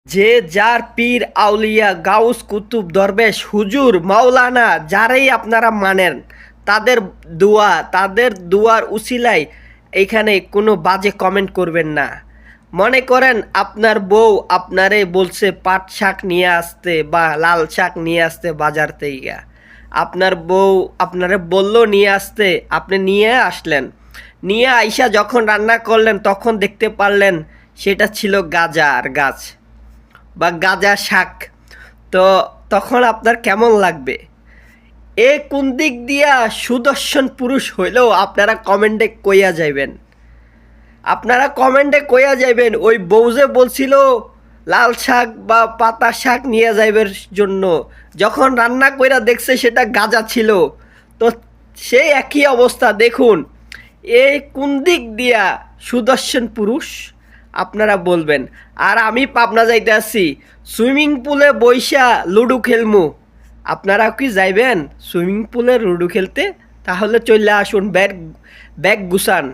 যে যার পীর আউলিয়া গাউস কুতুব দরবেশ হুজুর মাওলানা যারাই আপনারা মানেন তাদের দুয়ার উসিলায় এখানে কোনো বাজে কমেন্ট করবেন না। মনে করেন আপনার বউ আপনারে বলছে পাট শাক নিয়ে আসতে বা লাল শাক নিয়ে আসতে বাজার থেকে, আপনার বউ আপনারে বলল নিয়ে আসতে, আপনি নিয়ে আসলেন, নিয়ে আইসা যখন রান্না করলেন তখন দেখতে পারলেন সেটা ছিল গাজার গাছ বা গাঁজা শাক। তো তখন আপনার কেমন লাগবে? এ কোন দিক দিয়া সুদর্শন পুরুষ হইলেও আপনারা কমেন্টে কইয়া যাইবেন ওই বউ যে বলছিল লাল শাক বা পাতা শাক নিয়ে যাইবের জন্য, যখন রান্না কইরা দেখছে সেটা গাঁজা ছিল। তো সেই একই অবস্থা দেখুন, এই কোন দিক দিয়া সুদর্শন পুরুষ আপনারা বলবেন। আর আমি পাবনা যাইতে আসছি, সুইমিং পুলে বইসা লুডো খেলমু, আপনারা কি যাইবেন সুইমিং পুলে লুডো খেলতে? তাহলে চলে আসুন, ব্যাগ ব্যাগ গুছান।